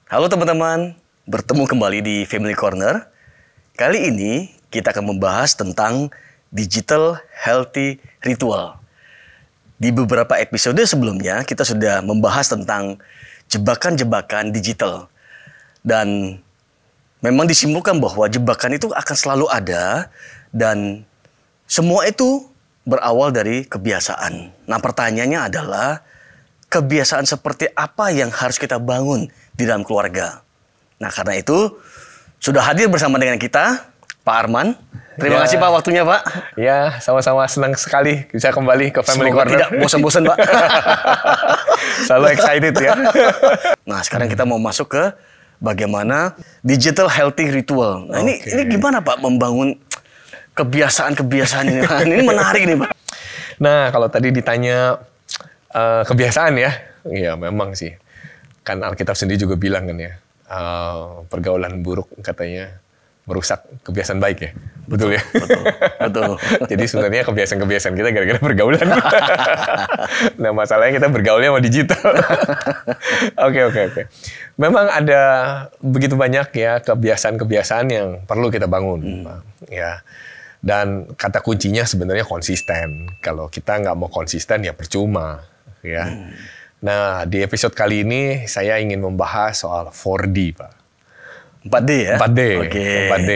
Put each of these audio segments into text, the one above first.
Halo teman-teman, bertemu kembali di Family Corner. Kali ini kita akan membahas tentang Digital Healthy Ritual. Di beberapa episode sebelumnya kita sudah membahas tentang jebakan-jebakan digital. Dan memang disimpulkan bahwa jebakan itu akan selalu ada dan semua itu berawal dari kebiasaan. Nah, pertanyaannya adalah kebiasaan seperti apa yang harus kita bangun di dalam keluarga. Nah, karena itu sudah hadir bersama dengan kita Pak Arman. Terima kasih Pak waktunya Pak. Ya, sama-sama senang sekali bisa kembali ke Family Semoga Corner. tidak bosan-bosan Pak. Selalu excited ya. Nah, sekarang kita mau masuk ke bagaimana Digital Healthy Ritual. Nah, ini gimana Pak membangun kebiasaan-kebiasaan ini? Ini menarik nih Pak. Nah, kalau tadi ditanya kebiasaan ya, iya memang sih. Kan Alkitab sendiri juga bilang kan ya, pergaulan buruk katanya merusak kebiasaan baik ya. Betul ya? Betul. Jadi sebenarnya kebiasaan-kebiasaan kita gara-gara pergaulan. Nah, masalahnya kita bergaulnya sama digital. Oke. Memang ada begitu banyak ya kebiasaan-kebiasaan yang perlu kita bangun. Pak. Ya. Dan kata kuncinya sebenarnya konsisten. Kalau kita nggak mau konsisten ya percuma. Ya. Nah, di episode kali ini saya ingin membahas soal 4D, Pak. 4D ya? 4D. Oke. 4D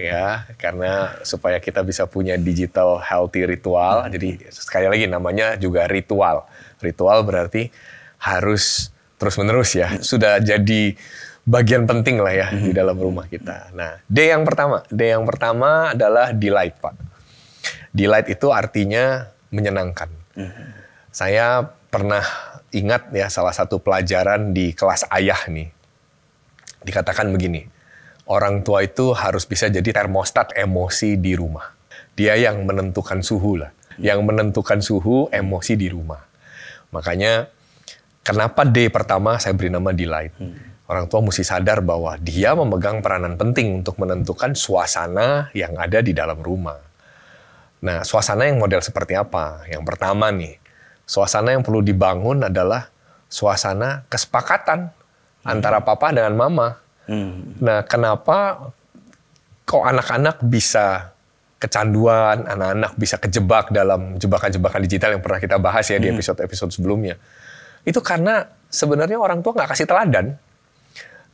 ya, karena supaya kita bisa punya digital healthy ritual. Jadi sekali lagi namanya juga ritual. Ritual berarti harus terus-menerus ya. Sudah jadi bagian penting lah ya di dalam rumah kita. Nah, D yang pertama adalah delight, Pak. Delight itu artinya menyenangkan. Saya pernah ingat ya salah satu pelajaran di kelas ayah nih. Dikatakan begini, orang tua itu harus bisa jadi termostat emosi di rumah. Dia yang menentukan suhu lah. Yang menentukan suhu emosi di rumah. Makanya kenapa D pertama saya beri nama delight. Orang tua mesti sadar bahwa dia memegang peranan penting untuk menentukan suasana yang ada di dalam rumah. Nah, suasana yang model seperti apa? Yang pertama nih, suasana yang perlu dibangun adalah suasana kesepakatan antara papa dengan mama. Nah, kenapa kok anak-anak bisa kecanduan, anak-anak bisa kejebak dalam jebakan-jebakan digital yang pernah kita bahas ya di episode-episode sebelumnya. Itu karena sebenarnya orang tua nggak kasih teladan.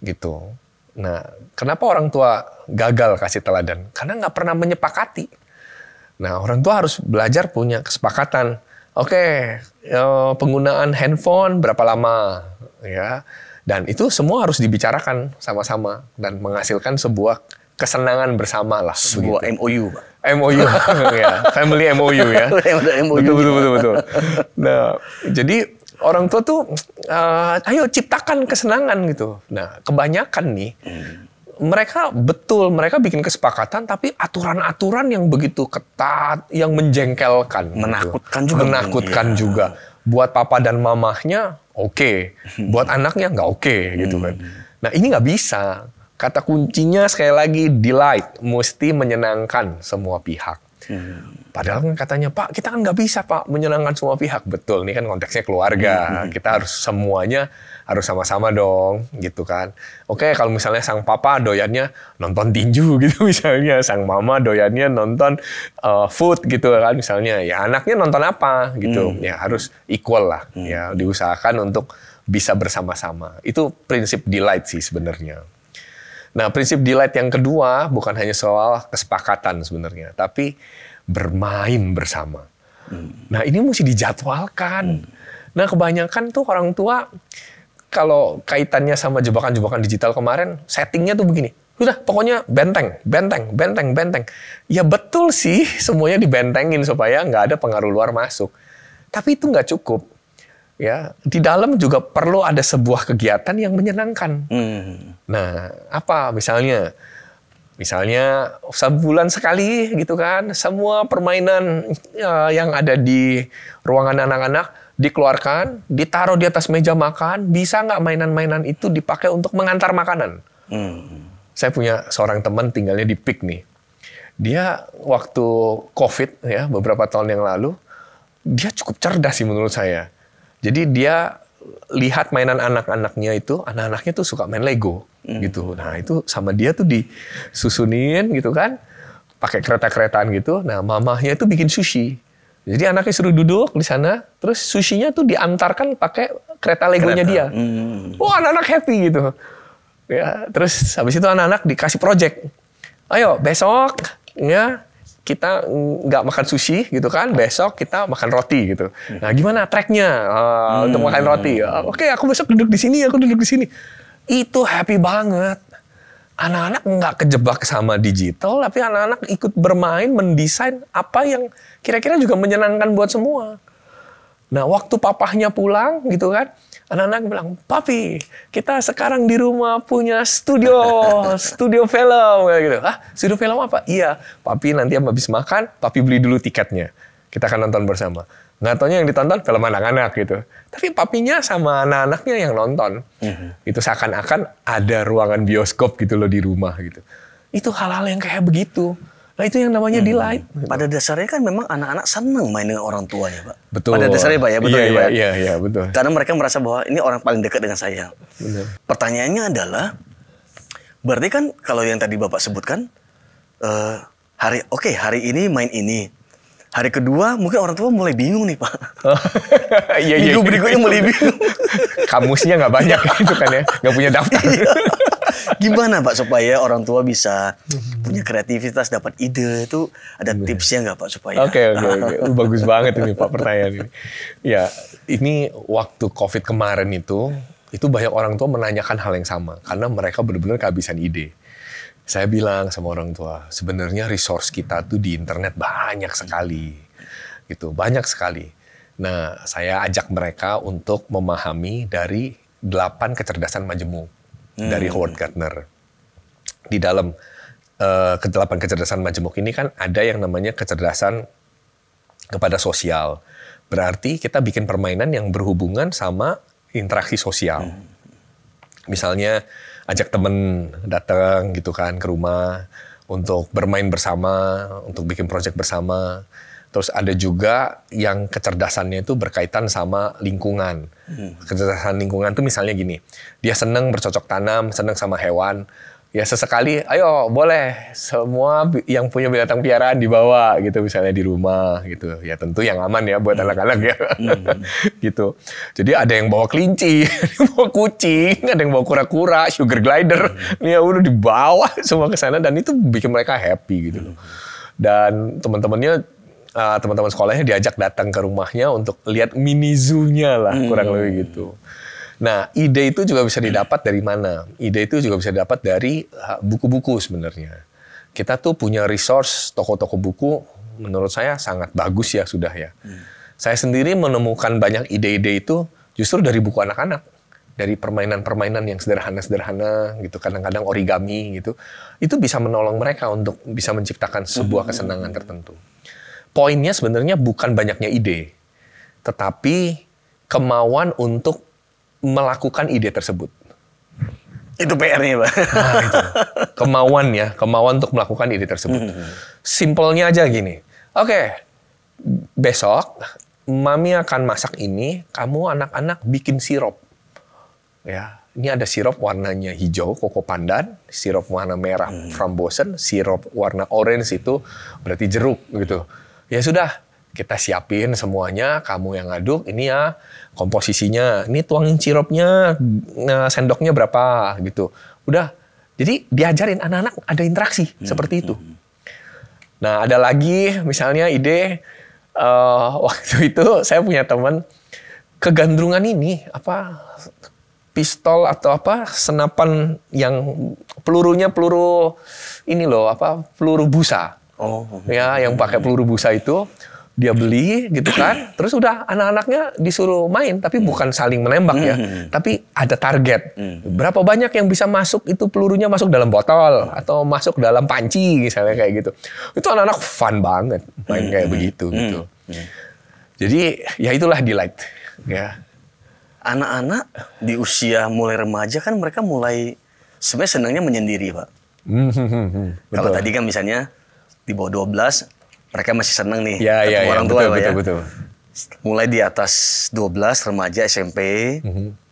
Gitu. Nah, kenapa orang tua gagal kasih teladan? Karena nggak pernah menyepakati. Nah, orang tua harus belajar punya kesepakatan. Oke, penggunaan handphone berapa lama, ya? Dan itu semua harus dibicarakan sama-sama dan menghasilkan sebuah kesenangan bersama lah. Sebuah begitu. MOU, Pak. MOU, ya, family MOU ya. Betul. Nah, jadi orang tua tuh, ayo ciptakan kesenangan gitu. Nah, kebanyakan nih. Mereka bikin kesepakatan, tapi aturan-aturan yang begitu ketat, yang menjengkelkan. Menakutkan gitu. juga. Menakutkan juga. Buat papa dan mamahnya, oke. Buat anaknya, nggak oke. Gitu kan. Nah, ini nggak bisa. Kata kuncinya sekali lagi, delight. Mesti menyenangkan semua pihak. Padahal kan katanya, Pak, kita kan nggak bisa, Pak, menyenangkan semua pihak. Betul, ini kan konteksnya keluarga. Kita harus semuanya harus sama-sama dong, gitu kan. Oke, kalau misalnya sang papa doyannya nonton tinju gitu misalnya, sang mama doyannya nonton food gitu kan misalnya, ya anaknya nonton apa gitu, ya harus equal lah, ya diusahakan untuk bisa bersama-sama. Itu prinsip delight sih sebenarnya. Nah, prinsip delight yang kedua bukan hanya soal kesepakatan sebenarnya, tapi bermain bersama. Nah, ini mesti dijadwalkan. Nah, kebanyakan tuh orang tua kalau kaitannya sama jebakan-jebakan digital kemarin, settingnya tuh begini. Udah, pokoknya benteng. Ya betul sih, semuanya dibentengin supaya nggak ada pengaruh luar masuk. Tapi itu nggak cukup. Ya, di dalam juga perlu ada sebuah kegiatan yang menyenangkan. Nah, apa misalnya sebulan sekali gitu kan, semua permainan yang ada di ruangan anak-anak dikeluarkan, ditaruh di atas meja makan, bisa nggak mainan-mainan itu dipakai untuk mengantar makanan? Saya punya seorang teman tinggalnya di PIK nih. Dia waktu COVID ya beberapa tahun yang lalu, dia cukup cerdas sih menurut saya. Jadi dia lihat mainan anak-anaknya itu, anak-anaknya tuh suka main Lego gitu. Nah itu sama dia tuh disusunin gitu kan, pakai kereta-keretaan gitu. Nah mamahnya itu bikin sushi. Jadi anaknya suruh duduk di sana, terus sushinya tuh diantarkan pakai kereta Legonya dia. Wah anak-anak happy gitu. Ya, terus habis itu anak-anak dikasih project. Ayo besok ya kita nggak makan sushi gitu kan, besok kita makan roti gitu. Nah gimana tracknya untuk makan roti? Oke, aku besok duduk di sini, aku duduk di sini. Itu happy banget. Anak-anak nggak kejebak sama digital, tapi anak-anak ikut bermain, mendesain apa yang kira-kira juga menyenangkan buat semua. Nah, waktu papahnya pulang gitu kan, anak-anak bilang, "Papi, kita sekarang di rumah punya studio film." Kayak gitu. "Ah, studio film apa?" "Iya, Papi nanti habis makan, Papi beli dulu tiketnya. Kita akan nonton bersama." Nggak taunya yang ditonton film anak-anak gitu. Tapi papinya sama anak-anaknya yang nonton. Itu seakan-akan ada ruangan bioskop gitu loh di rumah gitu. Itu hal-hal yang kayak begitu. Nah itu yang namanya delight. Pada dasarnya kan memang anak-anak senang main dengan orang tuanya, Pak. Betul. Pada dasarnya, Pak, ya, betul ya, Pak. Iya, betul. Karena mereka merasa bahwa ini orang paling dekat dengan saya. Benar. Pertanyaannya adalah, berarti kan kalau yang tadi Bapak sebutkan, hari ini main ini. Hari kedua mungkin orang tua mulai bingung nih, Pak. Iya. Minggu berikutnya mulai bingung. Kamusnya nggak banyak gitu kan ya, nggak punya daftar. Gimana Pak supaya orang tua bisa punya kreativitas, dapat ide, itu ada tipsnya nggak Pak supaya? Oke. Bagus banget ini Pak pertanyaan ini. Ya, ini waktu COVID kemarin itu banyak orang tua menanyakan hal yang sama karena mereka benar-benar kehabisan ide. Saya bilang sama orang tua, sebenarnya resource kita tuh di internet banyak sekali. Gitu, banyak sekali. Nah, saya ajak mereka untuk memahami dari 8 kecerdasan majemuk dari Howard Gardner. Di dalam ke-8 kecerdasan majemuk ini kan ada yang namanya kecerdasan kepada sosial. Berarti kita bikin permainan yang berhubungan sama interaksi sosial. Misalnya ajak temen datang gitu kan ke rumah untuk bermain bersama, untuk bikin proyek bersama. Terus ada juga yang kecerdasannya itu berkaitan sama lingkungan. Kecerdasan lingkungan tuh misalnya gini, dia seneng bercocok tanam, seneng sama hewan. Ya sesekali, ayo boleh semua yang punya binatang piaraan dibawa gitu misalnya di rumah gitu. Ya tentu yang aman ya buat anak-anak ya. Gitu. Jadi ada yang bawa kelinci, ada yang bawa kucing, ada yang bawa kura-kura, sugar glider. Ya udah dibawa semua ke sana dan itu bikin mereka happy gitu. Dan teman-temannya teman-teman sekolahnya diajak datang ke rumahnya untuk lihat mini zoo-nya lah kurang lebih gitu. Nah, ide itu juga bisa didapat dari mana? Ide itu juga bisa didapat dari buku-buku sebenarnya. Kita tuh punya resource toko-toko buku, menurut saya sangat bagus ya sudah ya. Saya sendiri menemukan banyak ide-ide itu justru dari buku anak-anak. Dari permainan-permainan yang sederhana-sederhana gitu, kadang-kadang origami gitu. Itu bisa menolong mereka untuk bisa menciptakan sebuah kesenangan tertentu. Poinnya sebenarnya bukan banyaknya ide, tetapi kemauan untuk melakukan ide tersebut. Itu PR-nya, Pak. Nah, itu. Kemauan untuk melakukan ide tersebut. Simpelnya aja gini. Oke, besok Mami akan masak ini, kamu anak-anak bikin sirup. Ya, ini ada sirup warnanya hijau, koko pandan, sirup warna merah, frambozen, sirup warna orange itu berarti jeruk gitu. Ya sudah, kita siapin semuanya, kamu yang ngaduk, ini ya komposisinya, ini tuangin sirupnya, sendoknya berapa gitu. Udah, jadi diajarin anak-anak ada interaksi seperti itu. Nah ada lagi misalnya ide, waktu itu saya punya teman, kegandrungan ini, pistol atau senapan yang pelurunya peluru ini loh, peluru busa. Ya, yang pakai peluru busa itu. Dia beli gitu kan, terus udah anak-anaknya disuruh main, tapi bukan saling menembak ya, tapi ada target. Berapa banyak yang bisa masuk itu pelurunya masuk dalam botol atau masuk dalam panci misalnya kayak gitu. Itu anak-anak fun banget main kayak begitu gitu. Jadi ya itulah delight ya. Anak-anak di usia mulai remaja kan mereka mulai sebenarnya senangnya menyendiri, Pak. Kalau tadi kan misalnya di bawah 12 mereka masih senang nih ketemu orang tua, betul. Mulai di atas 12 remaja SMP,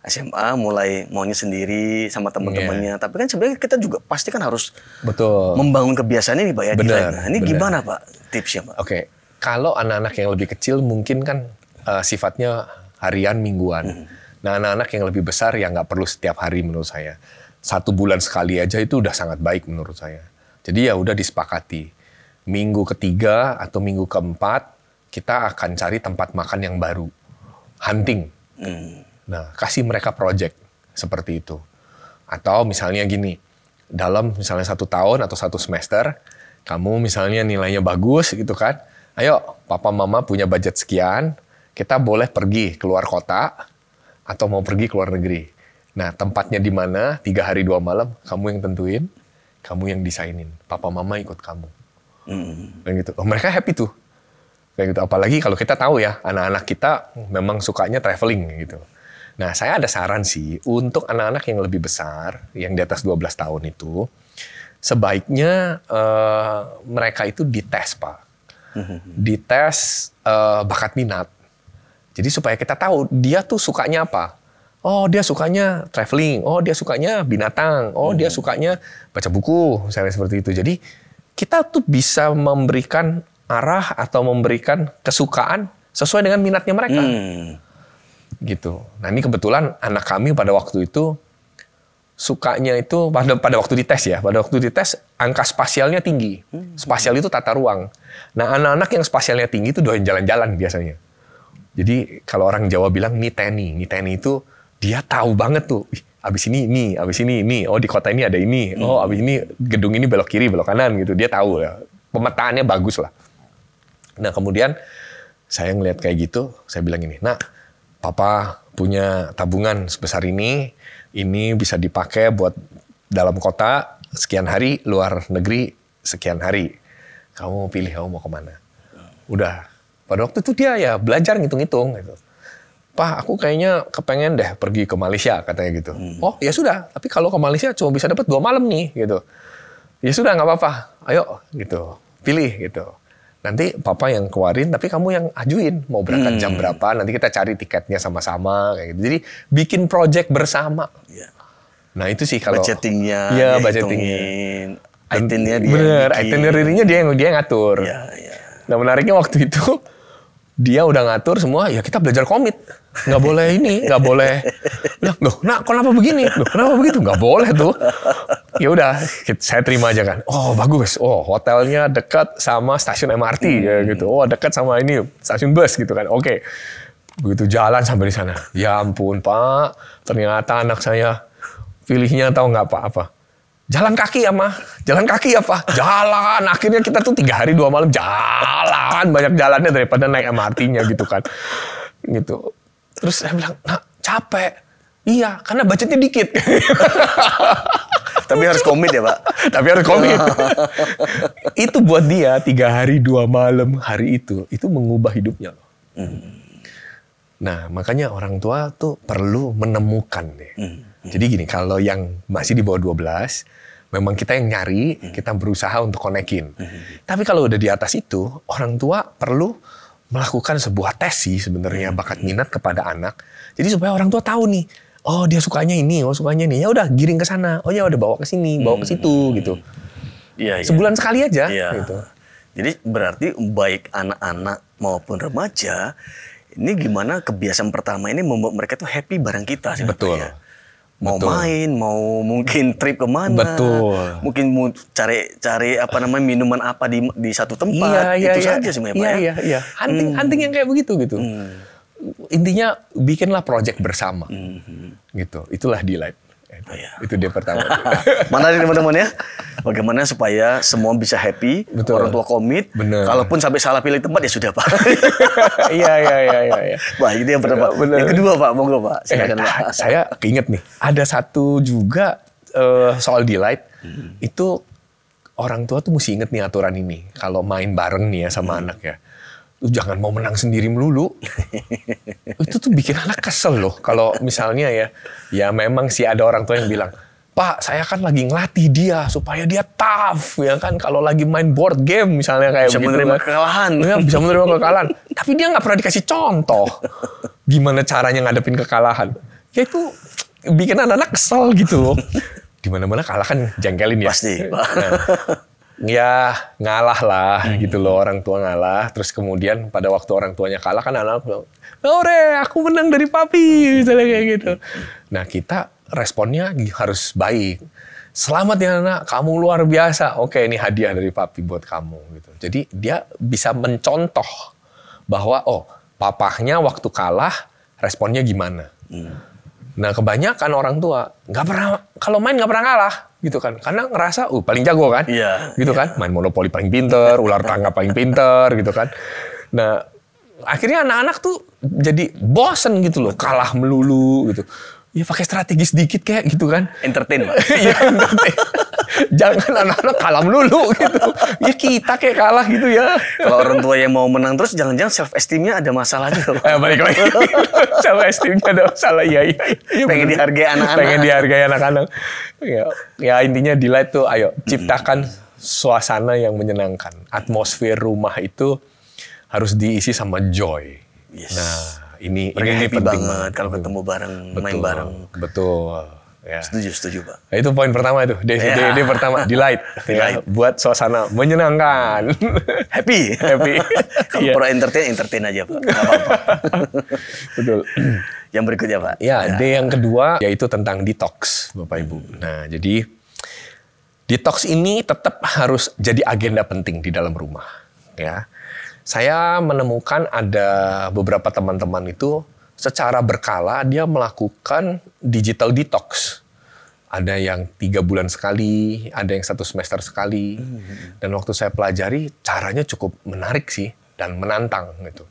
SMA mulai maunya sendiri sama teman-temannya. Tapi kan sebenarnya kita juga pasti kan harus Betul. membangun kebiasaan ini Pak ya. Benar, Nah, ini benar. gimana Pak tipsnya Pak? Oke, kalau anak-anak yang lebih kecil mungkin kan sifatnya harian, mingguan. Nah, anak-anak yang lebih besar ya nggak perlu setiap hari menurut saya. 1 bulan sekali aja itu udah sangat baik menurut saya. Jadi ya udah disepakati. Minggu ketiga atau minggu keempat kita akan cari tempat makan yang baru. Hunting. Nah, kasih mereka project seperti itu. Atau misalnya gini, dalam misalnya 1 tahun atau 1 semester, kamu misalnya nilainya bagus gitu kan, ayo papa mama punya budget sekian, kita boleh pergi keluar kota atau mau pergi ke luar negeri. Nah, tempatnya di mana, 3 hari 2 malam, kamu yang tentuin, kamu yang desainin, papa mama ikut kamu. Dan gitu. Oh, mereka happy tuh. Kayak gitu. Apalagi kalau kita tahu ya, anak-anak kita memang sukanya traveling gitu. Nah, saya ada saran sih untuk anak-anak yang lebih besar, yang di atas 12 tahun itu, sebaiknya mereka itu dites, Pak. Dites bakat minat. Jadi supaya kita tahu dia tuh sukanya apa. Oh, dia sukanya traveling. Oh, dia sukanya binatang. Oh, dia sukanya baca buku, misalnya seperti itu. Jadi kita tuh bisa memberikan arah atau memberikan kesukaan sesuai dengan minatnya mereka. Gitu. Nah, ini kebetulan anak kami pada waktu itu sukanya itu pada waktu dites ya. Pada waktu dites angka spasialnya tinggi. Spasial itu tata ruang. Nah, anak-anak yang spasialnya tinggi itu doyan jalan-jalan biasanya. Jadi kalau orang Jawa bilang niteni. Niteni itu dia tahu banget tuh. Abis ini, abis ini. Oh, di kota ini ada ini. Oh, abis ini gedung ini belok kiri, belok kanan gitu. Dia tahu ya. Pemetaannya bagus lah. Nah, kemudian saya ngelihat kayak gitu, saya bilang ini, "Nak, papa punya tabungan sebesar ini bisa dipakai buat dalam kota sekian hari, luar negeri sekian hari. Kamu pilih kamu mau kemana." Udah. Pada waktu itu dia ya belajar ngitung-ngitung gitu. "Pak, aku kayaknya kepengen deh pergi ke Malaysia," katanya gitu. "Oh, ya sudah. Tapi kalau ke Malaysia cuma bisa dapat 2 malam nih," gitu. "Ya sudah, nggak apa-apa. Ayo," gitu. "Pilih," gitu. "Nanti papa yang keluarin, tapi kamu yang ajuin. Mau berangkat jam berapa, nanti kita cari tiketnya sama-sama." Kayak gitu. Jadi bikin project bersama. Ya. Nah, itu sih kalau... Budgetingnya, Iya, dia budgetingnya. hitungin. Itinerary-nya dia Bener, bikin. itinerary-nya dia yang ngatur. Ya, ya. Nah, menariknya waktu itu dia udah ngatur semua, ya kita belajar komit. Nggak boleh ini, nggak boleh. Loh, nak, kenapa begini? Loh, kenapa begitu? Nggak boleh tuh. Ya udah, saya terima aja kan. Oh, bagus. Oh, hotelnya dekat sama stasiun MRT ya gitu. Oh, dekat sama ini stasiun bus gitu kan. Oke. Begitu jalan sampai di sana. Ya ampun, Pak. Ternyata anak saya pilihnya tahu nggak apa? Jalan kaki ya, Mah. Jalan kaki ya, Pak. Jalan. Akhirnya kita tuh 3 hari 2 malam jalan. Banyak jalannya daripada naik MRT-nya gitu kan. Gitu. Terus saya bilang, "Nah, capek." "Iya, karena budgetnya dikit." Tapi harus komit ya Pak. Tapi harus komit. Itu buat dia 3 hari 2 malam hari itu mengubah hidupnya loh. Nah, makanya orang tua tuh perlu menemukan deh. Jadi gini, kalau yang masih di bawah 12, memang kita yang nyari, kita berusaha untuk konekin. Tapi kalau udah di atas itu, orang tua perlu melakukan sebuah tes sih sebenarnya bakat minat kepada anak. Jadi supaya orang tua tahu nih, oh dia sukanya ini, oh sukanya ini. Ya udah giring ke sana. Oh ya udah bawa ke sini, bawa ke situ gitu. Iya, iya. Sebulan sekali aja Iya. gitu. Jadi berarti baik anak-anak maupun remaja, ini gimana kebiasaan pertama ini membuat mereka tuh happy bareng kita sih. Betul. Pak, ya. Mau Betul. main, mau mungkin trip kemana, Betul. mungkin mau cari apa namanya minuman apa di satu tempat, itu saja sih Pak ya. Iya. Hunting yang kayak begitu gitu. Intinya bikinlah project bersama, gitu. Itulah Delight. iya. Itu dia pertama. Mana nih teman-teman ya? Bagaimana supaya semua bisa happy, Betul. orang tua komit, Bener. kalaupun sampai salah pilih tempat ya sudah Pak. Iya. Wah itu yang pertama. Bener. Yang kedua Pak, monggo Pak. Silakan Pak. Saya keinget nih, ada satu juga soal Delight, itu orang tua tuh mesti inget nih aturan ini. Kalau main bareng nih ya sama anak ya, tuh jangan mau menang sendiri melulu. Itu tuh bikin anak kesel loh. Kalau misalnya ya memang sih ada orang tua yang bilang, "Pak, saya kan lagi ngelatih dia supaya dia tough, ya kan. Kalau lagi main board game misalnya kayak Bisa begitu menerima kan, kekalahan. ya, bisa menerima kekalahan. Tapi Tapi dia nggak pernah dikasih contoh gimana caranya ngadepin kekalahan. Ya itu bikin anak-anak kesel gitu loh. Di mana-mana kalah kan jengkelin ya. Pasti. Nah, ya ngalah lah gitu loh, orang tua ngalah. Terus kemudian pada waktu orang tuanya kalah kan anak-anak bilang, "Ore, aku menang dari papi," misalnya kayak gitu. Nah kita responnya harus baik. "Selamat ya anak, kamu luar biasa. Oke, ini hadiah dari papi buat kamu." Gitu. Jadi dia bisa mencontoh bahwa papahnya waktu kalah responnya gimana. Nah kebanyakan orang tua nggak pernah, kalau main nggak pernah kalah gitu kan, karena ngerasa paling jago kan, gitu kan, main monopoli paling pinter, ular tangga paling pinter gitu kan. Nah akhirnya anak-anak tuh jadi bosen gitu loh, kalah melulu gitu. Ya pakai strategi sedikit kayak gitu kan. Entertain, Pak. Iya, entertain. Jangan anak-anak kalah melulu gitu. Ya kita kayak kalah gitu ya. Kalau orang tua yang mau menang terus, jangan-jangan self esteemnya ada masalah juga. Balik lagi. Self esteemnya ada masalah. Iya. Pengen dihargai anak-anak. Pengen dihargai anak-anak. Ya intinya Delight tuh, ayo ciptakan suasana yang menyenangkan. Atmosfer rumah itu harus diisi sama joy. Yes. Nah, ini happy penting banget kalau ketemu bareng, main bareng. Betul. Ya. Setuju Pak. Nah, itu poin pertama itu. D pertama, Delight. Ya, buat suasana menyenangkan. Happy. Kalau pro entertain aja Pak. Nggak apa-apa. Betul. Yang berikutnya Pak. Ya, D yang kedua yaitu tentang detox, Bapak Ibu. Nah, jadi detox ini tetap harus jadi agenda penting di dalam rumah. Ya. Saya menemukan ada beberapa teman-teman itu secara berkala dia melakukan digital detox. Ada yang 3 bulan sekali, ada yang 1 semester sekali. Dan waktu saya pelajari, caranya cukup menarik sih dan menantang gitu.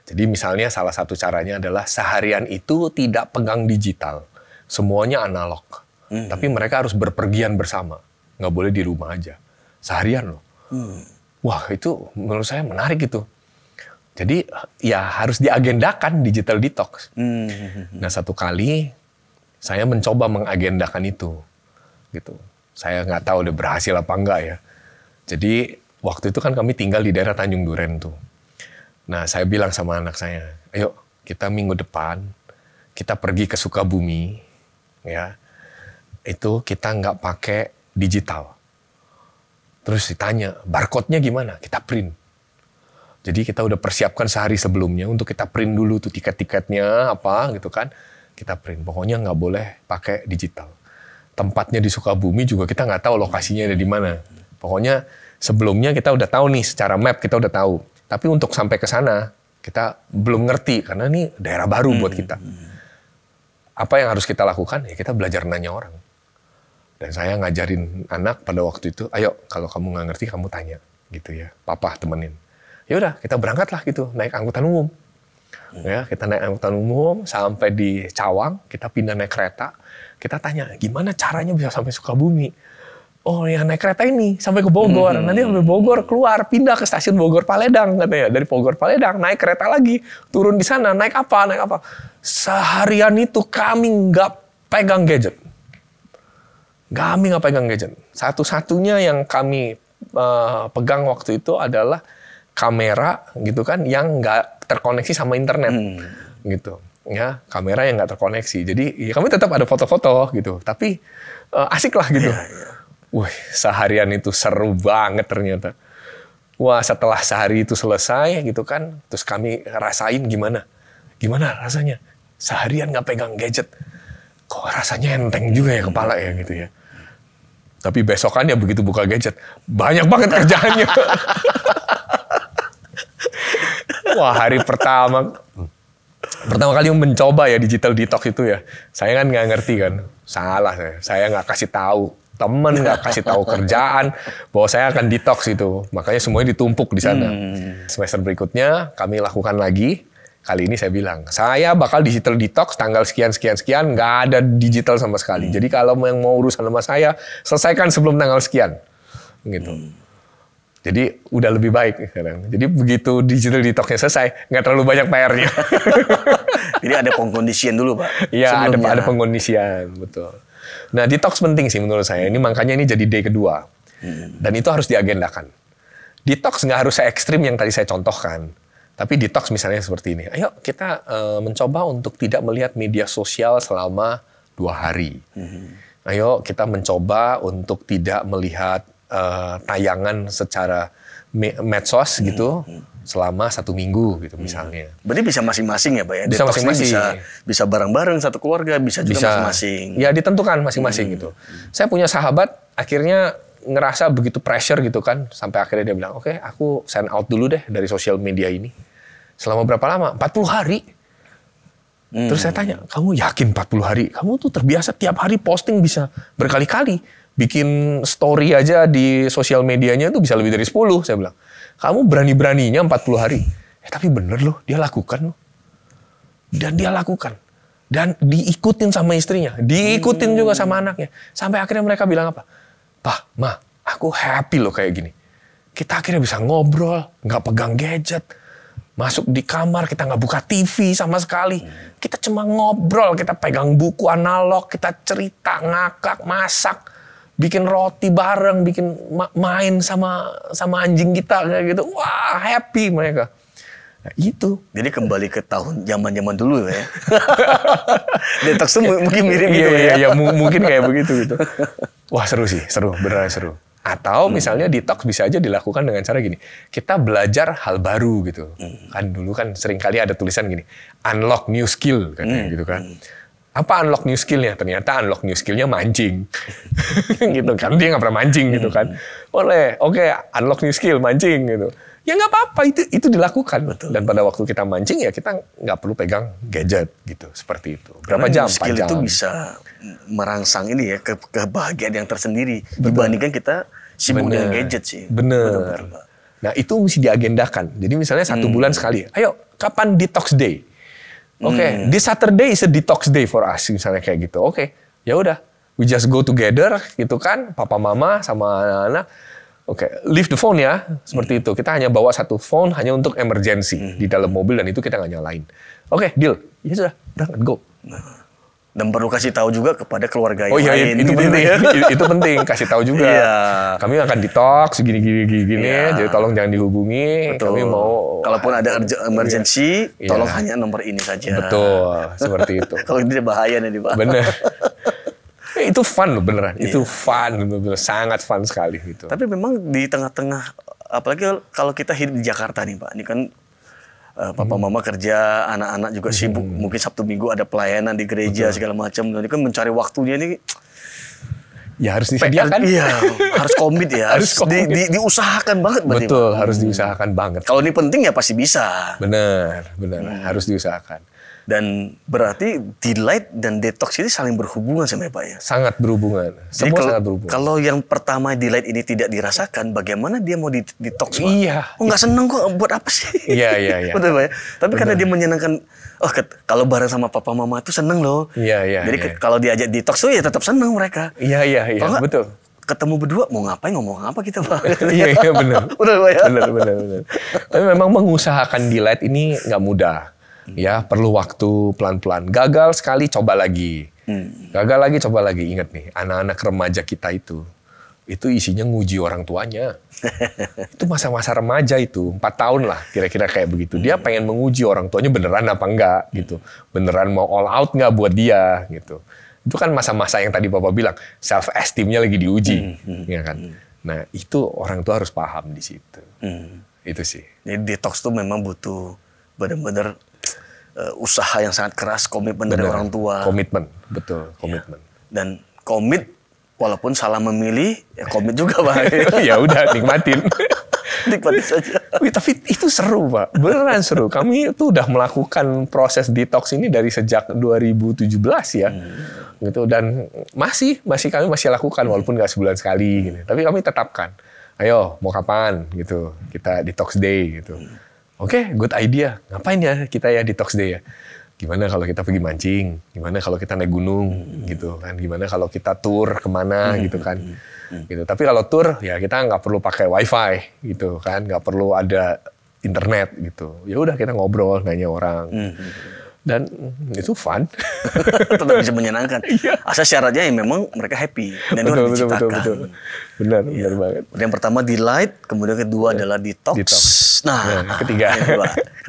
Jadi misalnya salah satu caranya adalah seharian itu tidak pegang digital. Semuanya analog. Tapi mereka harus berpergian bersama. Nggak boleh di rumah aja. Seharian loh. Wah, itu menurut saya menarik gitu. Jadi ya harus diagendakan digital detox. Nah, satu kali saya mencoba mengagendakan itu. Gitu. Saya nggak tahu udah berhasil apa enggak ya. Jadi waktu itu kan kami tinggal di daerah Tanjung Duren tuh. Nah, saya bilang sama anak saya, "Ayo kita minggu depan kita pergi ke Sukabumi, ya. Itu kita nggak pakai digital." Terus ditanya, barcode-nya gimana? Kita print. Jadi kita udah persiapkan sehari sebelumnya untuk kita print dulu tuh tiket-tiketnya apa gitu kan. Kita print. Pokoknya nggak boleh pakai digital. Tempatnya di Sukabumi juga kita nggak tahu lokasinya ada di mana. Pokoknya sebelumnya kita udah tahu nih secara map kita udah tahu. Tapi untuk sampai ke sana kita belum ngerti karena ini daerah baru buat kita. Apa yang harus kita lakukan? Ya kita belajar nanya orang. Dan saya ngajarin anak pada waktu itu, "Ayo kalau kamu nggak ngerti kamu tanya." Gitu ya. Papa temenin. Ya udah, kita berangkat lah gitu, naik angkutan umum. Ya, kita naik angkutan umum sampai di Cawang, kita pindah naik kereta. Kita tanya, "Gimana caranya bisa sampai Sukabumi?" "Oh ya naik kereta ini sampai ke Bogor. Nanti sampai Bogor keluar pindah ke stasiun Bogor Paledang," katanya. Dari Bogor Paledang naik kereta lagi, turun di sana, naik apa? Seharian itu kami nggak pegang gadget. Kami nggak pegang gadget. Satu-satunya yang kami pegang waktu itu adalah kamera gitu kan yang nggak terkoneksi sama internet gitu ya, kamera yang nggak terkoneksi. Jadi ya kami tetap ada foto-foto gitu, tapi asik lah gitu. Wih, seharian itu seru banget ternyata. Wah, setelah sehari itu selesai gitu kan, terus kami rasain gimana rasanya seharian nggak pegang gadget. Kok rasanya enteng juga ya kepala ya gitu ya. Tapi besokannya begitu buka gadget, banyak banget kerjaannya. Wah, hari pertama kali mencoba ya digital detox itu ya. Saya kan nggak ngerti kan, salah saya nggak kasih tahu temen, nggak kasih tahu kerjaan bahwa saya akan detox itu. Makanya semuanya ditumpuk di sana. Semester berikutnya kami lakukan lagi. Kali ini saya bilang, saya bakal digital detox tanggal sekian, nggak ada digital sama sekali. Jadi kalau yang mau urusan sama saya, selesaikan sebelum tanggal sekian. Gitu. Jadi udah lebih baik sekarang. Jadi begitu digital detox-nya selesai, nggak terlalu banyak PR-nya. Jadi ada pengkondisian dulu Pak? Iya, ada pengkondisian, betul. Nah, detox penting sih menurut saya. Ini makanya ini jadi day kedua. Dan itu harus diagendakan. Detox nggak harus se-ekstrim yang tadi saya contohkan. Tapi detox misalnya seperti ini. Ayo kita mencoba untuk tidak melihat media sosial selama 2 hari. Ayo kita mencoba untuk tidak melihat tayangan secara medsos gitu selama 1 minggu gitu misalnya. Berarti bisa masing-masing ya Pak ya? Bisa Detox ini masing-masing. bisa bareng-bareng satu keluarga, bisa juga masing-masing. Ya ditentukan masing-masing gitu. Saya punya sahabat akhirnya ngerasa begitu pressure gitu kan, sampai akhirnya dia bilang, oke, aku sign out dulu deh dari sosial media ini. Selama berapa lama? 40 hari. Terus saya tanya, kamu yakin 40 hari? Kamu tuh terbiasa tiap hari posting bisa berkali-kali. Bikin story aja di sosial medianya tuh bisa lebih dari 10, saya bilang. Kamu berani-beraninya 40 hari. Tapi bener loh, dia lakukan loh. Dan dia lakukan. Dan diikutin sama istrinya. Diikutin juga sama anaknya. Sampai akhirnya mereka bilang apa? Pak, Ma, aku happy loh kayak gini. Kita akhirnya bisa ngobrol, nggak pegang gadget. Masuk di kamar, kita nggak buka TV sama sekali. Kita cuma ngobrol, kita pegang buku analog, kita cerita, ngakak, masak, bikin roti bareng, bikin main sama anjing kita kayak gitu. Wah, happy mereka. Nah, itu. Jadi kembali ke tahun zaman-zaman dulu ya. Detox tuh mungkin mirip gitu ya. Iya, mungkin kayak begitu gitu. Wah, seru sih, seru, beneran seru. Atau misalnya detox bisa aja dilakukan dengan cara gini. Kita belajar hal baru gitu. Kan dulu kan sering kali ada tulisan gini, unlock new skill katanya gitu kan. Apa unlock new skill-nya? Ternyata unlock new skill-nya mancing. Gitu kan, dia nggak pernah mancing gitu kan. Oke, unlock new skill, mancing gitu. Ya nggak apa-apa, itu dilakukan. Betul. Dan pada waktu kita mancing ya kita nggak perlu pegang gadget gitu, seperti itu. Berapa jam? Skill 4 jam. itu bisa merangsang ini ya, kebahagiaan yang tersendiri. Dibandingkan kita sibuk dengan gadget sih. Bener. Nah itu mesti diagendakan. Jadi misalnya 1 bulan sekali. Ayo, kapan detox day? Oke, this Saturday is a detox day for us. Misalnya kayak gitu. Oke, ya udah. We just go together gitu kan. Papa, mama, sama anak-anak. Oke, leave the phone ya. Seperti itu. Kita hanya bawa 1 phone hanya untuk emergency. Di dalam mobil dan itu kita nggak nyalain. Oke, deal. Ya sudah, berangkat, go. Dan perlu kasih tahu juga kepada keluarga yang Oh iya, lain. itu penting. Itu penting, kasih tahu juga. Iya. Kami akan detox gini, jadi tolong jangan dihubungi. Betul. Kami mau Kalaupun ada emergency, Iya. tolong hanya nomor ini saja. Betul, seperti itu. Kalau tidak bahaya nih Pak. Bener. Itu fun loh beneran. Itu fun, bener, sangat fun sekali gitu. Tapi memang di tengah-tengah, apalagi kalau kita hidup di Jakarta nih Pak, ini kan papa mama kerja, anak-anak juga sibuk. Mungkin Sabtu Minggu ada pelayanan di gereja segala macam. Dan ini kan mencari waktunya ini. Ya harus disediakan. Iya, harus komit ya. Harus komit. Diusahakan banget berarti. Betul, Pak. harus diusahakan banget. Kalau ini penting ya pasti bisa. Bener, harus diusahakan. Dan berarti delight dan detox ini saling berhubungan sama Pak ya. Sangat berhubungan. Jadi Semua sangat berhubungan. kalau yang pertama delight ini tidak dirasakan, bagaimana dia mau detox Pak? Iya. Oh nggak seneng kok, buat apa sih? Iya. Betul Pak ya? Tapi karena dia menyenangkan, kalau bareng sama papa mama itu seneng loh. Iya. Jadi kalau diajak detox tuh ya tetap seneng mereka. Iya, Kalau nggak, betul. ketemu berdua mau ngapain, ngomong apa kita Pak? Iya, benar. Betul Pak ya? Benar. Tapi memang mengusahakan delight ini nggak mudah. Ya, perlu waktu pelan-pelan. Gagal sekali, coba lagi. Gagal lagi, coba lagi. Ingat nih, anak-anak remaja kita itu isinya nguji orang tuanya. Itu masa-masa remaja itu, 4 tahun lah, kira-kira kayak begitu. Dia pengen menguji orang tuanya beneran apa enggak, gitu. Beneran mau all out nggak buat dia, gitu. Itu kan masa-masa yang tadi Bapak bilang, self-esteem-nya lagi diuji. Ya kan? Nah, itu orang tua harus paham di situ. Itu sih. Jadi detox tuh memang butuh benar-benar usaha yang sangat keras, komitmen dari orang tua. Komitmen, betul, komitmen. Dan komit, walaupun salah memilih, ya komit juga Pak. Ya udah, nikmatin. Nikmatin saja. Tapi itu seru Pak, beneran seru. Kami itu udah melakukan proses detox ini dari sejak 2017 ya. Gitu, dan kami masih lakukan, walaupun nggak sebulan sekali. Gitu. Tapi kami tetapkan, ayo mau kapan gitu, kita detox day gitu. Oke, good idea. Ngapain ya kita ya detox day ya? Gimana kalau kita pergi mancing? Gimana kalau kita naik gunung gitu kan? Gimana kalau kita tour kemana gitu kan? Gitu. Tapi kalau tour ya kita nggak perlu pakai wifi gitu kan? Nggak perlu ada internet gitu. Ya udah kita ngobrol, nanya orang. Dan itu fun. Tetap bisa menyenangkan. Asal syaratnya yang memang mereka happy dan itu harus diciptakan. Betul. Benar banget. Yang pertama di light, kemudian kedua adalah detox. Nah, ketiga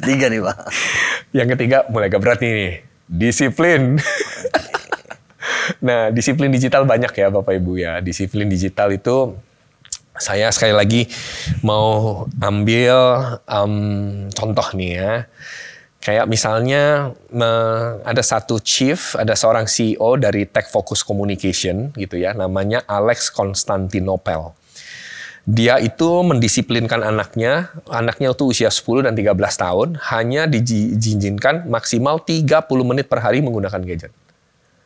nih Pak. Yang ketiga mulai agak berat nih, disiplin. Nah, disiplin digital banyak ya Bapak Ibu ya. Disiplin digital itu saya sekali lagi mau ambil contoh nih ya. Kayak misalnya ada satu chief, ada seorang CEO dari Tech Focus Communication gitu ya, namanya Alex Constantinopel. Dia itu mendisiplinkan anaknya itu usia 10 dan 13 tahun, hanya diizinkan maksimal 30 menit per hari menggunakan gadget.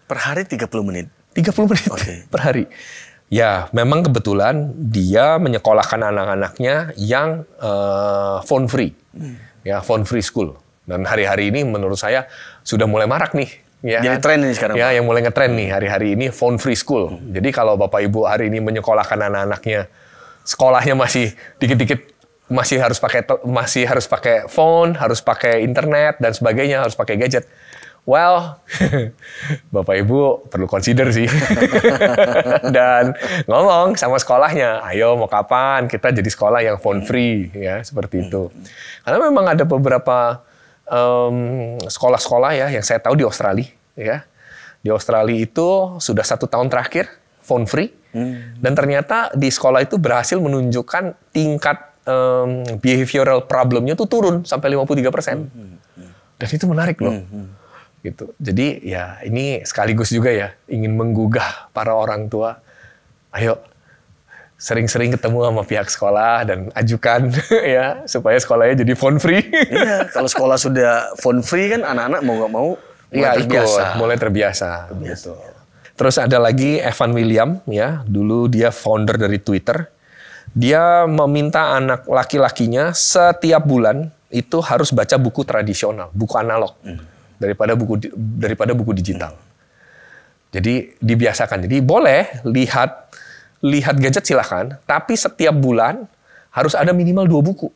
Per hari 30 menit? 30 menit per hari. Ya, memang kebetulan dia menyekolahkan anak-anaknya yang phone free. Ya, phone free school. Dan hari-hari ini menurut saya sudah mulai marak nih. Ya, jadi tren ini sekarang. Ya, yang mulai ngetren nih hari-hari ini phone free school. Jadi kalau Bapak Ibu hari ini menyekolahkan anak-anaknya, sekolahnya masih dikit-dikit masih harus pakai phone, harus pakai internet dan sebagainya, harus pakai gadget. Well, Bapak Ibu perlu consider sih. Dan ngomong sama sekolahnya, ayo mau kapan kita jadi sekolah yang phone free ya, seperti itu. Karena memang ada beberapa sekolah-sekolah ya yang saya tahu di Australia ya. Di Australia itu sudah 1 tahun terakhir phone free dan ternyata di sekolah itu berhasil menunjukkan tingkat behavioral problemnya tuh turun sampai 53%. Dan itu menarik loh. Gitu. Jadi ya ini sekaligus juga ya ingin menggugah para orang tua. Ayo sering-sering ketemu sama pihak sekolah dan ajukan ya supaya sekolahnya jadi phone free. Iya, kalau sekolah sudah phone free kan anak-anak mau nggak mau mulai terbiasa. Gitu. Terus ada lagi Evan William ya, dulu dia founder dari Twitter. Dia meminta anak laki-lakinya setiap bulan itu harus baca buku tradisional, buku analog daripada buku digital. Jadi dibiasakan. Jadi boleh lihat gadget silakan, tapi setiap bulan harus ada minimal 2 buku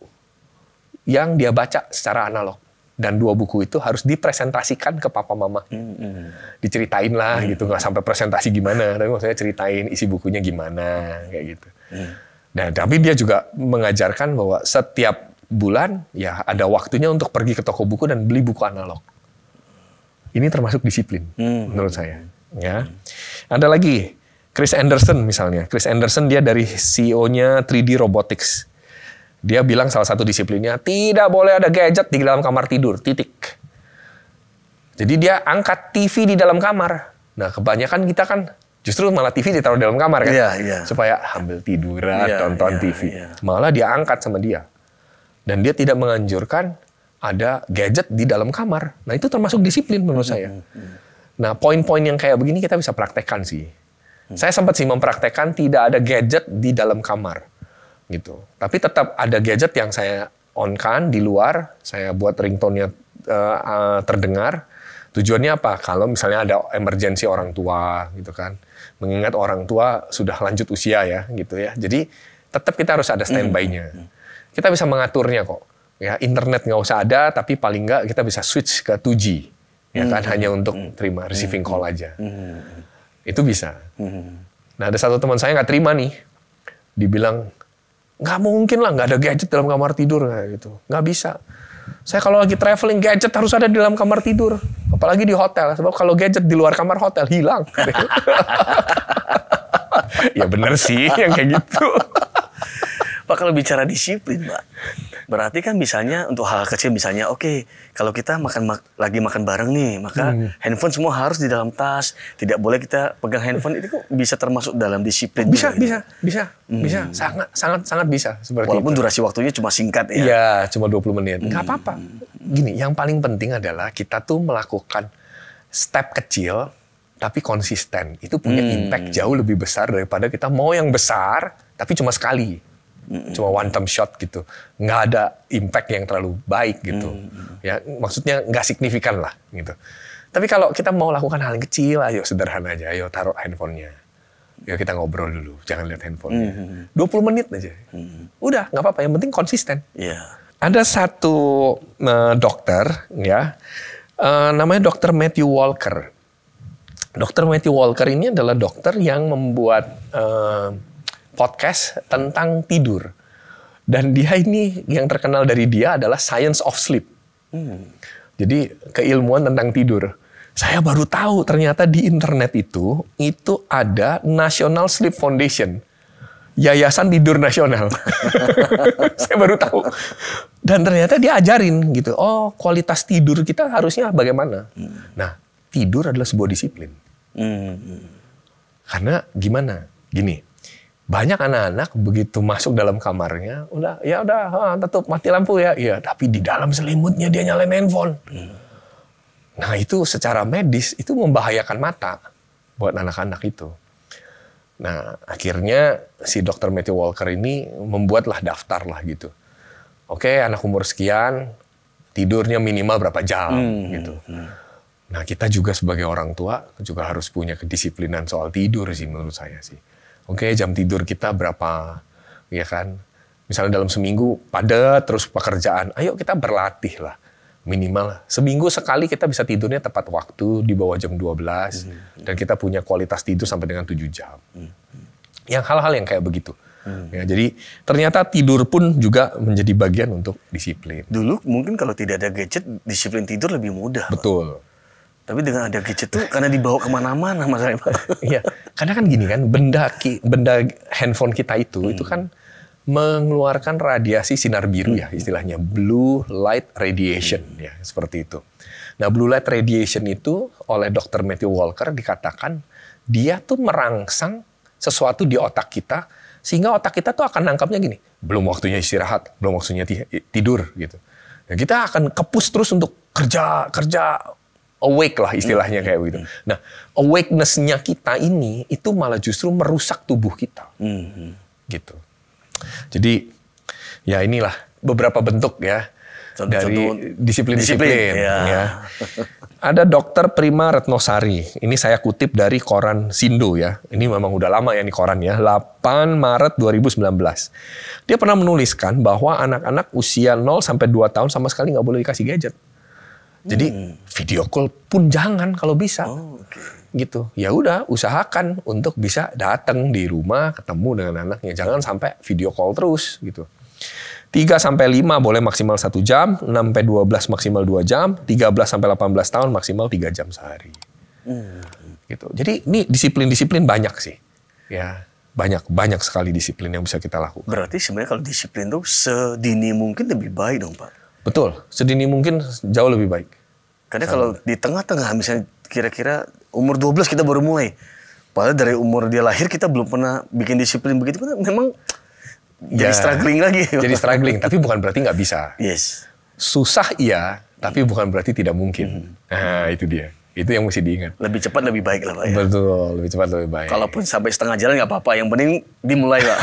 yang dia baca secara analog. Dan 2 buku itu harus dipresentasikan ke papa mama. Diceritain lah gitu, nggak sampai presentasi gimana, tapi maksudnya ceritain isi bukunya gimana, kayak gitu. Nah, tapi dia juga mengajarkan bahwa setiap bulan ya ada waktunya untuk pergi ke toko buku dan beli buku analog. Ini termasuk disiplin menurut saya. Ya, ada lagi Chris Anderson misalnya. Chris Anderson dia dari CEO-nya 3D Robotics. Dia bilang salah satu disiplinnya, tidak boleh ada gadget di dalam kamar tidur, titik. Jadi dia angkat TV di dalam kamar. Nah, kebanyakan kita kan justru malah TV ditaruh di dalam kamar kan. Supaya ambil tiduran, tonton TV. Malah dia angkat sama dia. Dan dia tidak menganjurkan ada gadget di dalam kamar. Nah, itu termasuk disiplin menurut saya. Nah, poin-poin yang kayak begini kita bisa praktekkan sih. Saya sempat sih mempraktekkan tidak ada gadget di dalam kamar. Gitu. Tapi tetap ada gadget yang saya on-kan di luar, saya buat ringtone-nya terdengar. Tujuannya apa? Kalau misalnya ada emergensi orang tua, gitu kan. Mengingat orang tua sudah lanjut usia ya, gitu ya. Jadi tetap kita harus ada standby-nya. Kita bisa mengaturnya kok. Ya, internet nggak usah ada, tapi paling nggak kita bisa switch ke 2G. Ya kan, hanya untuk terima receiving call aja. Itu bisa. Nah, ada satu teman saya nggak terima nih. Dibilang, nggak mungkin lah, nggak ada gadget dalam kamar tidur. Kayak gitu. Nggak bisa. Saya kalau lagi traveling, gadget harus ada di dalam kamar tidur. Apalagi di hotel. Sebab kalau gadget di luar kamar hotel, hilang. Ya bener sih, yang kayak gitu. Pak, kalau bicara disiplin, Pak, berarti kan misalnya untuk hal kecil misalnya, oke, kalau kita lagi makan bareng nih, maka handphone semua harus di dalam tas, tidak boleh kita pegang handphone. Itu kok bisa termasuk dalam disiplin? Bisa, sangat bisa seperti walaupun itu. Durasi waktunya cuma singkat ya. Iya, cuma 20 menit. Nggak apa-apa. Gini, yang paling penting adalah kita tuh melakukan step kecil tapi konsisten. Itu punya impact jauh lebih besar daripada kita mau yang besar tapi cuma sekali. Cuma one time shot gitu, nggak ada impact yang terlalu baik gitu, ya maksudnya nggak signifikan lah gitu. Tapi kalau kita mau lakukan hal yang kecil, ayo sederhana aja, ayo taruh handphonenya, ya kita ngobrol dulu, jangan lihat handphonenya, 20 menit aja, udah nggak apa-apa, yang penting konsisten. Ada satu dokter ya, Namanya Dr. Matthew Walker. Dr. Matthew Walker ini adalah dokter yang membuat podcast tentang tidur. Dan dia ini, yang terkenal dari dia adalah Science of Sleep. Jadi keilmuan tentang tidur. Saya baru tahu ternyata di internet itu ada National Sleep Foundation. Yayasan Tidur Nasional. Saya baru tahu. Dan ternyata dia ajarin gitu. Oh, kualitas tidur kita harusnya bagaimana? Nah, tidur adalah sebuah disiplin. Karena gimana? Gini, banyak anak-anak begitu masuk dalam kamarnya, tutup, mati lampu ya. Iya, tapi di dalam selimutnya dia nyalain handphone. Nah, itu secara medis itu membahayakan mata buat anak-anak itu. Nah, akhirnya si Dr. Matthew Walker ini membuatlah daftar lah gitu. Oke, anak umur sekian, tidurnya minimal berapa jam gitu. Nah, kita juga sebagai orang tua juga harus punya kedisiplinan soal tidur sih menurut saya sih. Oke, jam tidur kita berapa, ya kan? Misalnya dalam seminggu padat terus pekerjaan, ayo kita berlatih lah. Minimal seminggu sekali kita bisa tidurnya tepat waktu di bawah jam 12 dan kita punya kualitas tidur sampai dengan 7 jam. Yang hal-hal yang kayak begitu. Ya, jadi ternyata tidur pun juga menjadi bagian untuk disiplin. Dulu mungkin kalau tidak ada gadget, disiplin tidur lebih mudah. Betul. Tapi dengan ada gadget tuh karena dibawa kemana-mana masalahnya. Iya, karena kan gini kan, benda handphone kita itu kan mengeluarkan radiasi sinar biru ya, istilahnya blue light radiation ya, seperti itu. Nah, blue light radiation itu oleh Dr. Matthew Walker dikatakan dia tuh merangsang sesuatu di otak kita sehingga otak kita tuh akan nangkapnya gini, belum waktunya istirahat, belum waktunya tidur gitu. Nah, kita akan kepus terus untuk kerja awake lah istilahnya kayak begitu. Nah, awakeness-nya kita ini itu malah justru merusak tubuh kita. Gitu. Jadi ya inilah beberapa bentuk ya dari disiplin-disiplin. Ya. Ada Dr. Prima Retnosari. Ini saya kutip dari koran Sindo ya. Ini memang udah lama ya nih koran ya. 8 Maret 2019. Dia pernah menuliskan bahwa anak-anak usia 0 sampai 2 tahun sama sekali nggak boleh dikasih gadget. Jadi video call pun jangan kalau bisa. Gitu. Ya udah, usahakan untuk bisa datang di rumah, ketemu dengan anaknya. Jangan sampai video call terus gitu. 3 sampai 5 boleh maksimal 1 jam, 6 sampai 12 maksimal 2 jam, 13 sampai 18 tahun maksimal 3 jam sehari. Gitu. Jadi ini disiplin-disiplin banyak sih. Ya, banyak sekali disiplin yang bisa kita lakukan. Berarti sebenarnya kalau disiplin tuh sedini mungkin lebih baik dong, Pak. Betul, sedini mungkin jauh lebih baik. Karena kalau di tengah-tengah misalnya kira-kira umur 12 kita baru mulai. Padahal dari umur dia lahir kita belum pernah bikin disiplin begitu. Memang jadi struggling lagi. Jadi struggling, tapi bukan berarti nggak bisa. Yes. Susah iya, tapi bukan berarti tidak mungkin. Nah, itu dia. Itu yang mesti diingat. Lebih cepat lebih baik lah, Pak. Ya? Betul, lebih cepat lebih baik. Kalaupun sampai setengah jalan nggak apa-apa. Yang penting dimulai, Pak.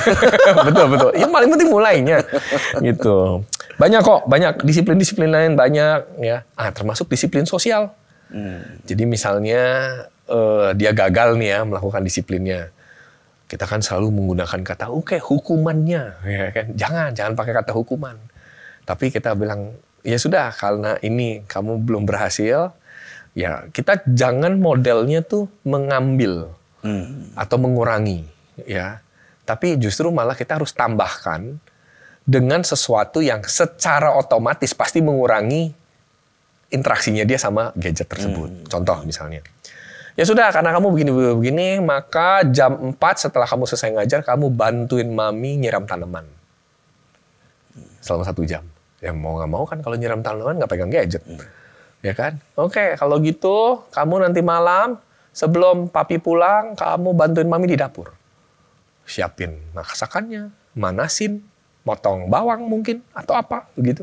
Betul. Yang paling penting mulainya. Gitu. Banyak disiplin-disiplin lain banyak ya. Termasuk disiplin sosial. Jadi misalnya dia gagal nih ya melakukan disiplinnya. Kita kan selalu menggunakan kata hukumannya ya kan. Jangan pakai kata hukuman. Tapi kita bilang ya sudah karena ini kamu belum berhasil, ya kita jangan modelnya tuh mengambil atau mengurangi ya. Tapi justru malah kita harus tambahkan dengan sesuatu yang secara otomatis pasti mengurangi interaksinya dia sama gadget tersebut. Contoh misalnya, ya sudah karena kamu begini, maka jam 4 setelah kamu selesai ngajar, kamu bantuin mami nyiram tanaman. Selama 1 jam. Ya mau nggak mau kan kalau nyiram tanaman nggak pegang gadget. Ya kan? Oke, kalau gitu kamu nanti malam sebelum papi pulang, kamu bantuin mami di dapur. Siapin masakannya, manasin, motong bawang mungkin, atau apa begitu.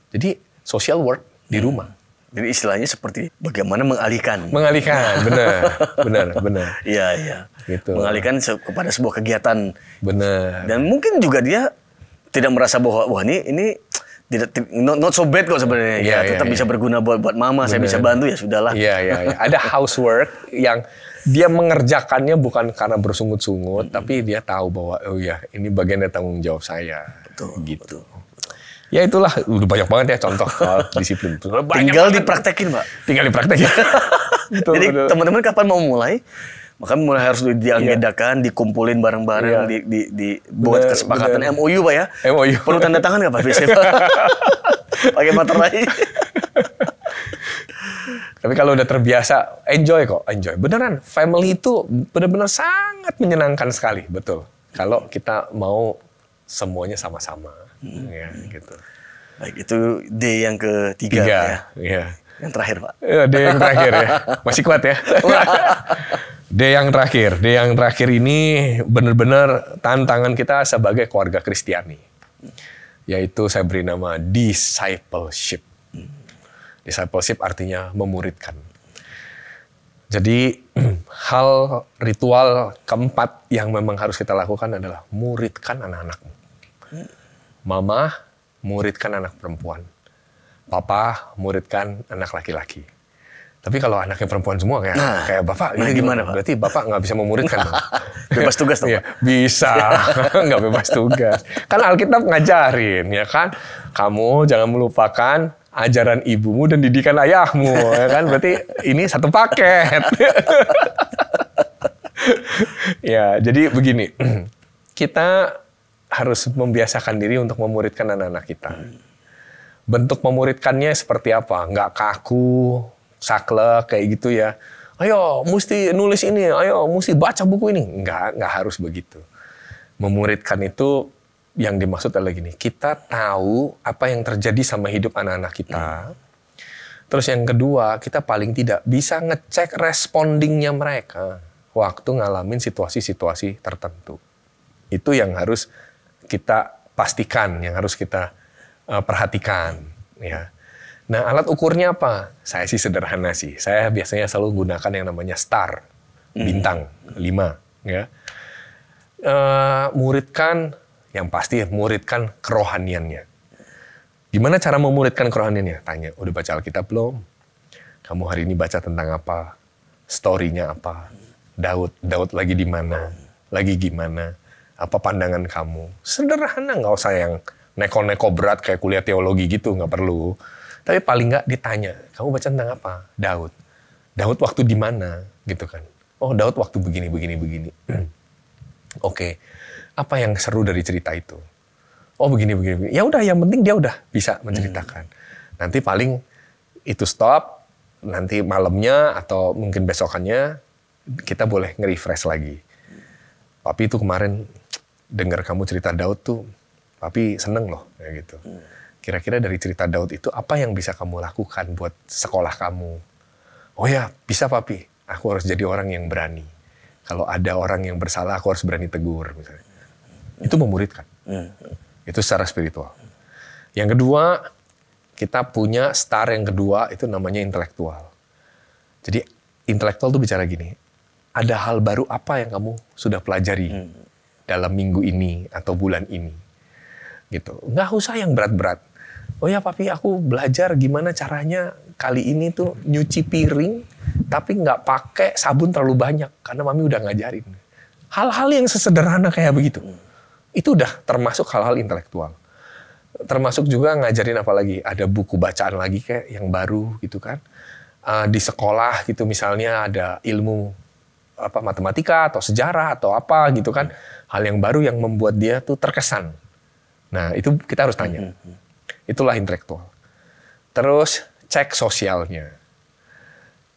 Jadi social work di rumah. Jadi istilahnya seperti bagaimana mengalihkan. Benar. Iya. Gitu. Mengalihkan kepada sebuah kegiatan. Benar. Dan mungkin juga dia tidak merasa bahwa wah ini tidak not so bad kok sebenarnya. Ya, tetap bisa berguna buat mama. Bener. Saya bisa bantu ya sudahlah. Iya. Ada housework yang dia mengerjakannya bukan karena bersungut-sungut, tapi dia tahu bahwa oh ya ini bagian dari tanggung jawab saya. Betul. Gitu. Betul. Ya itulah, udah banyak banget ya contoh soal disiplin. Tinggal dipraktekin, Pak. Tinggal dipraktekin. Betul, Jadi betul. teman-teman kapan mau mulai? Maka mulai harus diagendakan, dikumpulin bareng-bareng, buat Bener, kesepakatan bener. MOU, Pak ya. MOU. Perlu tanda tangan nggak Pak biasanya, Pak? Pakai materai. Tapi kalau udah terbiasa, enjoy kok, enjoy. Beneran, family itu benar-benar sangat menyenangkan sekali, betul. Kalau kita mau semuanya sama-sama, ya gitu. Baik, itu D yang ketiga Tiga, ya. ya. Yang terakhir, Pak. D yang terakhir ya, masih kuat ya. D yang terakhir ini benar-benar tantangan kita sebagai keluarga Kristiani, yaitu saya beri nama discipleship. Discipleship artinya memuridkan. Jadi hal ritual keempat yang memang harus kita lakukan adalah muridkan anak-anakmu. Mama, muridkan anak perempuan. Papa, muridkan anak laki-laki. Tapi kalau anaknya perempuan semua kayak bapak, gimana, Pak? Berarti bapak nggak bisa memuridkan dong. Bebas tugas dong, Iya, Pak? bisa, nggak bebas tugas. Kan Alkitab ngajarin, ya kan? Kamu jangan melupakan ajaran ibumu dan didikan ayahmu, ya kan? Berarti ini satu paket. Ya, jadi begini, kita harus membiasakan diri untuk memuridkan anak-anak kita. Bentuk memuridkannya seperti apa? Nggak kaku, saklek kayak gitu ya. Ayo, mesti nulis ini. Ayo, mesti baca buku ini. Nggak harus begitu. Memuridkan itu yang dimaksud adalah gini. Kita tahu apa yang terjadi sama hidup anak-anak kita. Terus yang kedua, kita paling tidak bisa ngecek respondingnya mereka waktu ngalamin situasi-situasi tertentu. Itu yang harus kita pastikan, yang harus kita perhatikan. Ya. Nah, alat ukurnya apa? Saya sih sederhana sih. Saya biasanya selalu gunakan yang namanya STAR, bintang 5. Ya. Muridkan, yang pasti muridkan kerohaniannya. Gimana cara memuridkan kerohaniannya? Tanya, udah baca Alkitab belum? Kamu hari ini baca tentang apa? Story-nya apa? Daud lagi di mana? Lagi gimana? Apa pandangan kamu? Sederhana, nggak usah yang neko-neko berat kayak kuliah teologi gitu, nggak perlu. Tapi paling nggak ditanya, kamu baca tentang apa? Daud. Daud waktu di mana? Gitu kan. Oh, Daud waktu begini. Oke. Apa yang seru dari cerita itu? Oh, begini. Ya udah, yang penting dia udah bisa menceritakan. Nanti paling itu stop, nanti malamnya atau mungkin besokannya kita boleh nge-refresh lagi. Papi itu kemarin dengar kamu cerita Daud tuh, Papi seneng loh, kayak gitu. Kira-kira dari cerita Daud itu apa yang bisa kamu lakukan buat sekolah kamu? Oh ya, bisa Papi. Aku harus jadi orang yang berani. Kalau ada orang yang bersalah, aku harus berani tegur, misalnya. Itu memuridkan. Itu secara spiritual. Yang kedua, kita punya star yang kedua, itu namanya intelektual. Jadi, intelektual itu bicara gini, ada hal baru apa yang kamu sudah pelajari dalam minggu ini atau bulan ini. Gitu. Nggak usah yang berat-berat. Oh ya Papi, aku belajar gimana caranya kali ini tuh nyuci piring, tapi nggak pakai sabun terlalu banyak, karena Mami udah ngajarin. Hal-hal yang sesederhana kayak begitu. Itu udah termasuk hal-hal intelektual. Termasuk juga ngajarin apa lagi, ada buku bacaan lagi kayak yang baru gitu kan. Di sekolah gitu misalnya ada ilmu apa matematika atau sejarah atau apa gitu kan. Hal yang baru yang membuat dia tuh terkesan. Nah, itu kita harus tanya. Itulah intelektual. Terus cek sosialnya.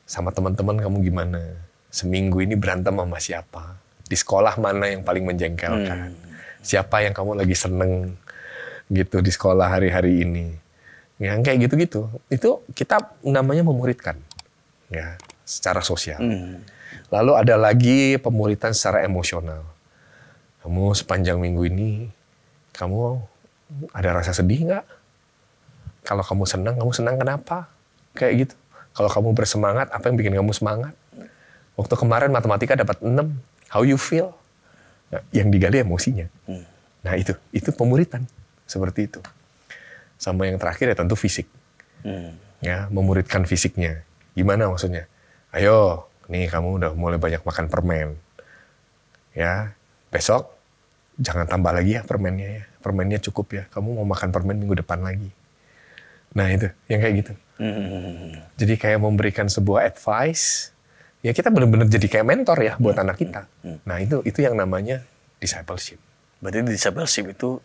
Sama teman-teman kamu gimana? Seminggu ini berantem sama siapa? Di sekolah mana yang paling menjengkelkan? Siapa yang kamu lagi seneng gitu di sekolah hari-hari ini? Yang kayak gitu-gitu. Itu kita namanya memuridkan. Ya, secara sosial. Lalu ada lagi pemuridan secara emosional. Kamu sepanjang minggu ini, kamu ada rasa sedih nggak? Kalau kamu senang kenapa? Kayak gitu. Kalau kamu bersemangat, apa yang bikin kamu semangat? Waktu kemarin matematika dapat 6, how you feel? Nah, yang digali emosinya. Nah itu pemuridan. Seperti itu. Sama yang terakhir ya tentu fisik. Ya, memuridkan fisiknya. Gimana maksudnya? Ayo, nih kamu udah mulai banyak makan permen. Ya, besok jangan tambah lagi ya permennya ya. Permennya cukup ya. Kamu mau makan permen minggu depan lagi. Nah itu, yang kayak gitu. Jadi kayak memberikan sebuah advice. Ya kita benar-benar jadi kayak mentor ya buat anak kita. Nah itu yang namanya discipleship. Berarti discipleship itu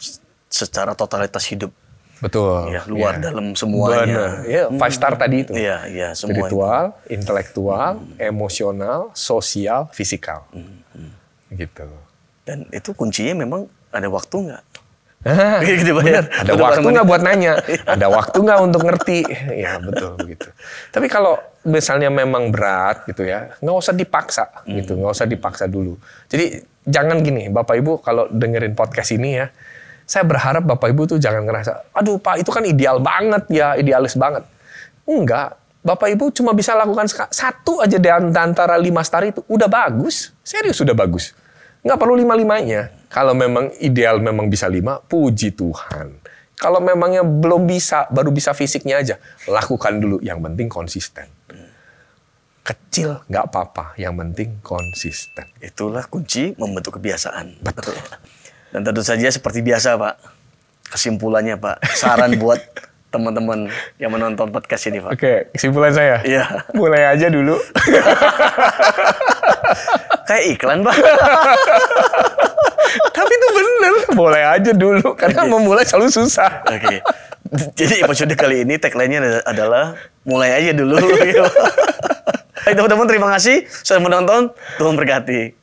secara totalitas hidup. Betul. Ya, luar ya. dalam semuanya. Benar. Ya, 5 star tadi itu. Iya, semuanya. Spiritual, intelektual, emosional, sosial, fisikal. Gitu. Dan itu kuncinya memang ada waktu nggak? Gitu, bener. Ada waktu nggak buat nanya? Ada waktu nggak untuk ngerti? Ya betul begitu. Tapi kalau misalnya memang berat gitu ya, nggak usah dipaksa gitu, nggak usah dipaksa dulu. Jadi jangan gini, Bapak Ibu kalau dengerin podcast ini ya, saya berharap Bapak Ibu tuh jangan ngerasa, aduh Pak itu kan ideal banget ya, idealis banget. Enggak, Bapak Ibu cuma bisa lakukan satu aja di antara 5 star itu, udah bagus, serius udah bagus. Nggak perlu 5-5-nya. Kalau memang ideal memang bisa 5, puji Tuhan. Kalau memangnya belum bisa, baru bisa fisiknya aja, lakukan dulu. Yang penting konsisten. Kecil nggak apa-apa, yang penting konsisten. Itulah kunci membentuk kebiasaan. Betul. Dan tentu saja seperti biasa Pak, kesimpulannya Pak, saran buat teman-teman yang menonton podcast ini Pak. Oke, kesimpulan saya. Iya. Mulai aja dulu. Kayak iklan Pak. Tapi itu bener, mulai aja dulu. Karena memulai selalu susah. Oke. Jadi episode kali ini tagline-nya adalah mulai aja dulu. Baik teman-teman, terima kasih sudah menonton. Tuhan berkati.